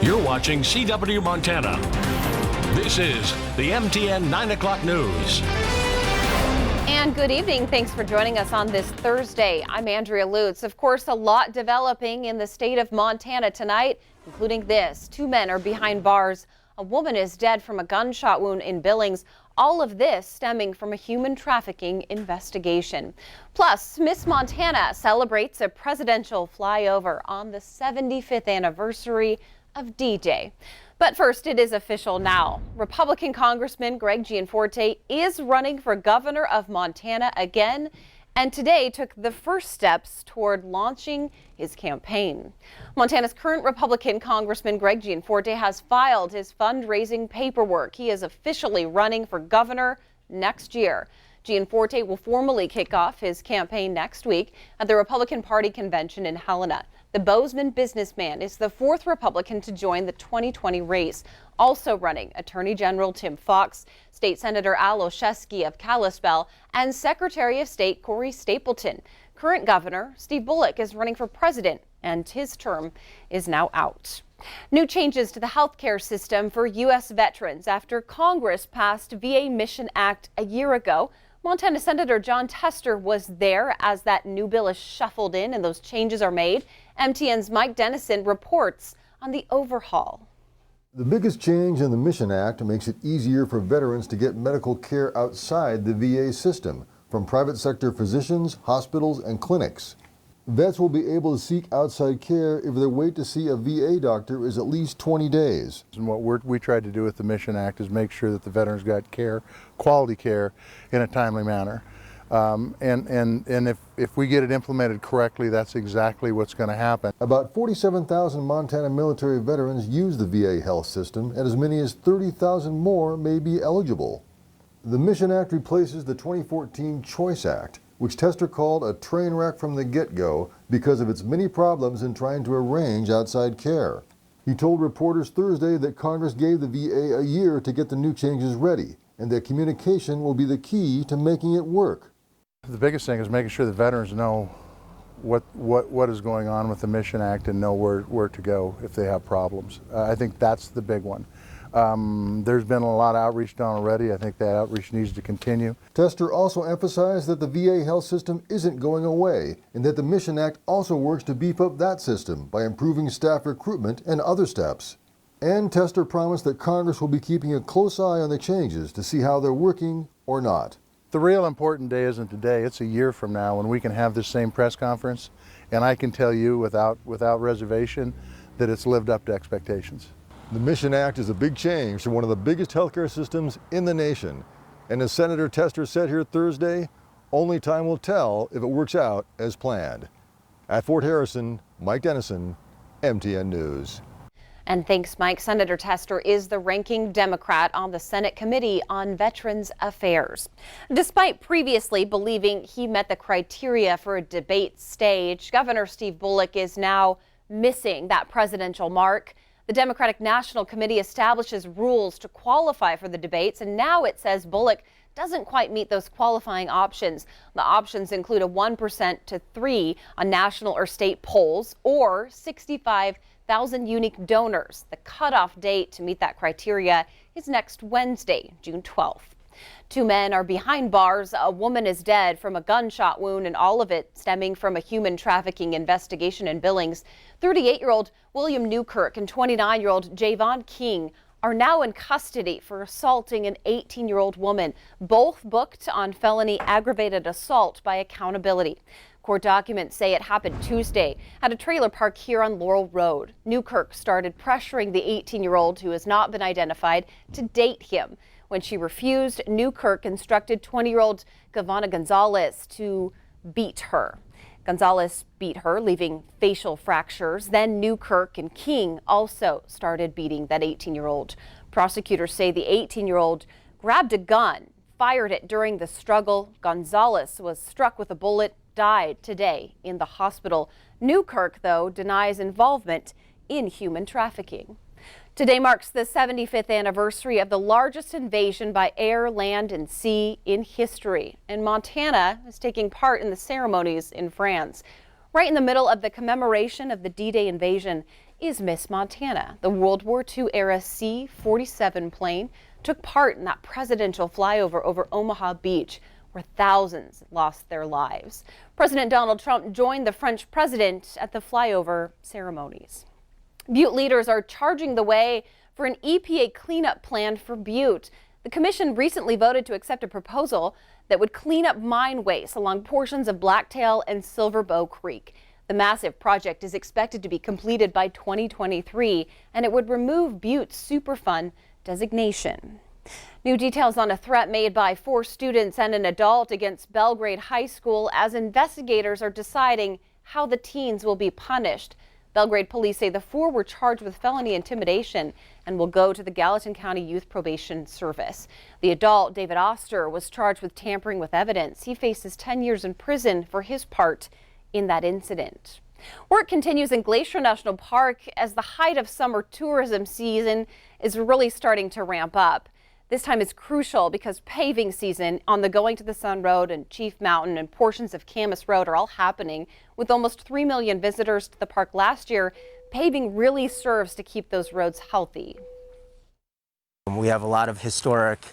You're watching CW Montana. This is the MTN 9 o'clock news. And good evening. Thanks for joining us on this Thursday. I'm Andrea Lutz. Of course, a lot developing in the state of Montana tonight, including this. 2 men are behind bars. A woman is dead from a gunshot wound in Billings. All of this stemming from a human trafficking investigation. Plus, Miss Montana celebrates a presidential flyover on the 75th anniversary of D-Day. But first, it is official now. Republican Congressman Greg Gianforte is running for governor of Montana again, and today took the first steps toward launching his campaign. Montana's current Republican Congressman Greg Gianforte has filed his fundraising paperwork. He is officially running for governor next year. Gianforte will formally kick off his campaign next week at the Republican Party convention in Helena. The Bozeman businessman is the 4th Republican to join the 2020 race. Also running, Attorney General Tim Fox, State Senator Al Olszewski of Kalispell, and Secretary of State Corey Stapleton. Current Governor Steve Bullock is running for president, and his term is now out. New changes to the health care system for U.S. veterans after Congress passed VA Mission Act a year ago. Montana Senator Jon Tester was there as that new bill is shuffled in and those changes are made. MTN's Mike Dennison reports on the overhaul. The biggest change in the Mission Act makes it easier for veterans to get medical care outside the VA system from private sector physicians, hospitals, and clinics. Vets will be able to seek outside care if their wait to see a VA doctor is at least 20 days. And what we tried to do with the Mission Act is make sure that the veterans got care, quality care, in a timely manner. And if we get it implemented correctly, that's exactly what's going to happen. About 47,000 Montana military veterans use the VA health system, and as many as 30,000 more may be eligible. The Mission Act replaces the 2014 Choice Act, which Tester called a train wreck from the get-go because of its many problems in trying to arrange outside care. He told reporters Thursday that Congress gave the VA a year to get the new changes ready, and that communication will be the key to making it work. The biggest thing is making sure the veterans know what is going on with the Mission Act and know where to go if they have problems. I think that's the big one. There's been a lot of outreach done already. I think that outreach needs to continue. Tester also emphasized that the VA health system isn't going away and that the Mission Act also works to beef up that system by improving staff recruitment and other steps. And Tester promised that Congress will be keeping a close eye on the changes to see how they're working or not. The real important day isn't today, it's a year from now when we can have this same press conference, and I can tell you without reservation that it's lived up to expectations. The Mission Act is a big change to one of the biggest healthcare systems in the nation. And as Senator Tester said here Thursday, only time will tell if it works out as planned. At Fort Harrison, Mike Dennison, MTN News. And thanks, Mike. Senator Tester is the ranking Democrat on the Senate Committee on Veterans Affairs. Despite previously believing he met the criteria for a debate stage, Governor Steve Bullock is now missing that presidential mark. The Democratic National Committee establishes rules to qualify for the debates, and now it says Bullock doesn't quite meet those qualifying options. The options include a 1% to 3% on national or state polls or 65,000 unique donors. The cutoff date to meet that criteria is next Wednesday, June 12th. 2 men are behind bars. A woman is dead from a gunshot wound, and all of it stemming from a human trafficking investigation in Billings. 38-year-old William Newkirk and 29-year-old Javon King are now in custody for assaulting an 18-year-old woman, both booked on felony aggravated assault by accountability. Court documents say it happened Tuesday at a trailer park here on Laurel Road. Newkirk started pressuring the 18-year-old, who has not been identified, to date him. When she refused, Newkirk instructed 20-year-old Giovanna Gonzalez to beat her. Gonzalez beat her, leaving facial fractures. Then Newkirk and King also started beating that 18-year-old. Prosecutors say the 18-year-old grabbed a gun, fired it during the struggle. Gonzalez was struck with a bullet, died today in the hospital. Newkirk, though, denies involvement in human trafficking. Today marks the 75th anniversary of the largest invasion by air, land, and sea in history, and Montana is taking part in the ceremonies in France. Right in the middle of the commemoration of the D-Day invasion is Miss Montana. The World War II era C-47 plane took part in that presidential flyover over Omaha Beach, where thousands lost their lives. President Donald Trump joined the French president at the flyover ceremonies. Butte leaders are charging the way for an EPA cleanup plan for Butte. The commission recently voted to accept a proposal that would clean up mine waste along portions of Blacktail and Silver Bow Creek. The massive project is expected to be completed by 2023, and it would remove Butte's Superfund designation. New details on a threat made by 4 students and an adult against Belgrade High School as investigators are deciding how the teens will be punished. Belgrade police say the 4 were charged with felony intimidation and will go to the Gallatin County Youth Probation Service. The adult, David Oster, was charged with tampering with evidence. He faces 10 years in prison for his part in that incident. Work continues in Glacier National Park as the height of summer tourism season is really starting to ramp up. This time is crucial because paving season on the Going to the Sun Road and Chief Mountain and portions of Camas Road are all happening. With almost 3 million visitors to the park last year, paving really serves to keep those roads healthy. We have a lot of historic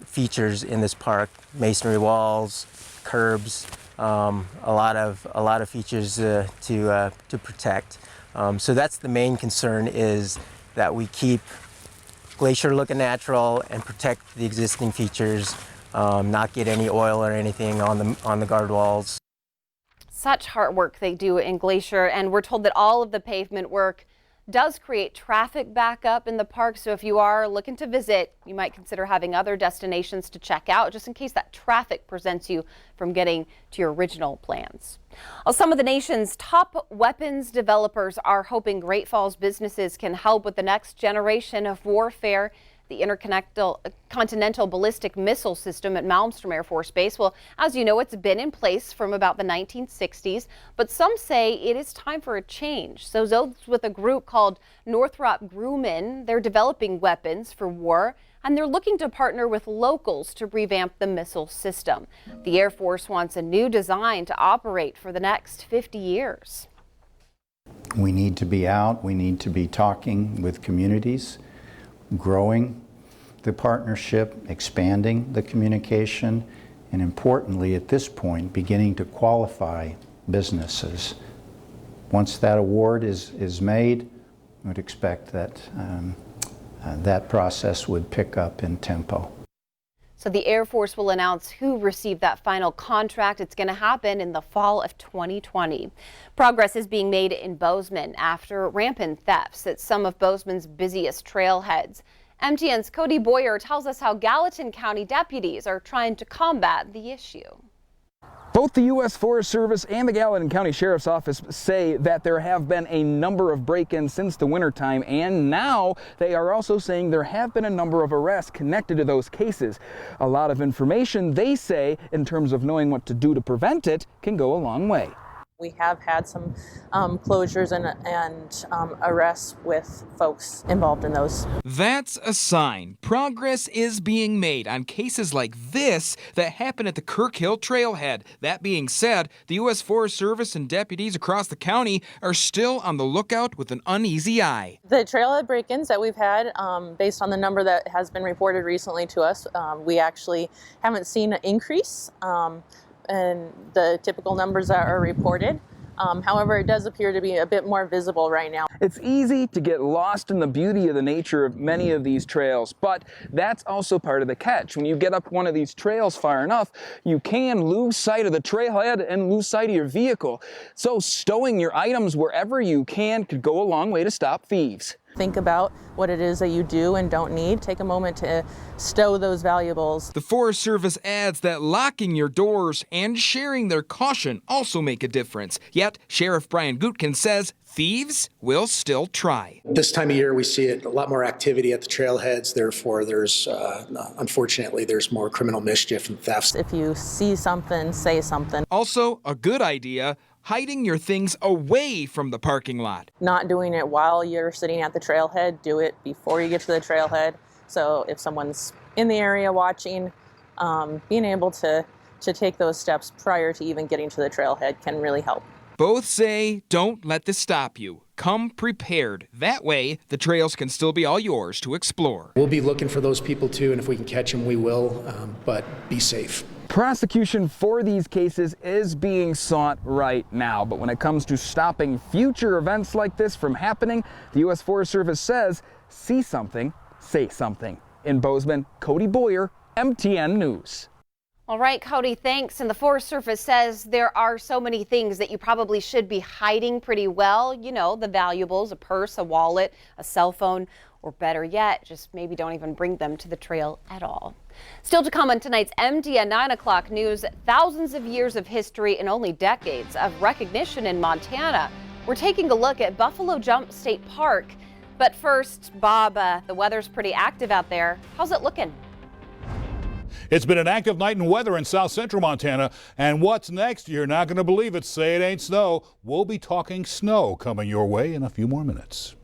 features in this park: masonry walls, curbs, a lot of features to protect. So that's the main concern, is that we keep Glacier looking natural and protect the existing features, not get any oil or anything on the guard walls. Such hard work they do in Glacier, and we're told that all of the pavement work does create traffic backup in the park. So if you are looking to visit, you might consider having other destinations to check out just in case that traffic prevents you from getting to your original plans. Well, some of the nation's top weapons developers are hoping Great Falls businesses can help with the next generation of warfare. The Intercontinental Ballistic Missile System at Malmstrom Air Force Base. Well, as you know, it's been in place from about the 1960s, but some say it is time for a change. So those with a group called Northrop Grumman, they're developing weapons for war, and they're looking to partner with locals to revamp the missile system. The Air Force wants a new design to operate for the next 50 years. We need to be out, we need to be talking with communities, growing the partnership, expanding the communication, and importantly at this point, beginning to qualify businesses. Once that award is made, I would expect that that process would pick up in tempo. So the Air Force will announce who received that final contract. It's going to happen in the fall of 2020. Progress is being made in Bozeman after rampant thefts at some of Bozeman's busiest trailheads. MTN's Cody Boyer tells us how Gallatin County deputies are trying to combat the issue. Both the U.S. Forest Service and the Gallatin County Sheriff's Office say that there have been a number of break-ins since the wintertime, and now they are also saying there have been a number of arrests connected to those cases. A lot of information, they say, in terms of knowing what to do to prevent it, can go a long way. We have had some closures and arrests with folks involved in those. That's a sign. Progress is being made on cases like this that happened at the Kirk Hill Trailhead. That being said, the U.S. Forest Service and deputies across the county are still on the lookout with an uneasy eye. The trailhead break-ins that we've had, based on the number that has been reported recently to us, we actually haven't seen an increase. And the typical numbers that are reported. However, it does appear to be a bit more visible right now. It's easy to get lost in the beauty of the nature of many of these trails, but that's also part of the catch. When you get up one of these trails far enough, you can lose sight of the trailhead and lose sight of your vehicle. So stowing your items wherever you can could go a long way to stop thieves. Think about what it is that you do and don't need. Take a moment to stow those valuables. The Forest Service adds that locking your doors and sharing their caution also make a difference. Yet, Sheriff Brian Gutkin says thieves will still try. This time of year, we see a lot more activity at the trailheads. Therefore, unfortunately, there's more criminal mischief and thefts. If you see something, say something. Also, a good idea, hiding your things away from the parking lot. Not doing it while you're sitting at the trailhead. Do it before you get to the trailhead. So if someone's in the area watching, being able to to take those steps prior to even getting to the trailhead can really help. Both say don't let this stop you. Come prepared. That way, the trails can still be all yours to explore. We'll be looking for those people too, and if we can catch them, we will, but be safe. Prosecution for these cases is being sought right now, but when it comes to stopping future events like this from happening, the U.S. Forest Service says, see something, say something. In Bozeman, Cody Boyer, MTN News. All right, Cody, thanks. And the Forest Service says there are so many things that you probably should be hiding pretty well. You know, the valuables, a purse, a wallet, a cell phone, or better yet, just maybe don't even bring them to the trail at all. Still to come on tonight's MTN 9 o'clock news, thousands of years of history and only decades of recognition in Montana. We're taking a look at Buffalo Jump State Park. But first, Bob, the weather's pretty active out there. How's it looking? It's been an active night in weather in south central Montana. And what's next? You're not going to believe it. Say it ain't snow. We'll be talking snow coming your way in a few more minutes.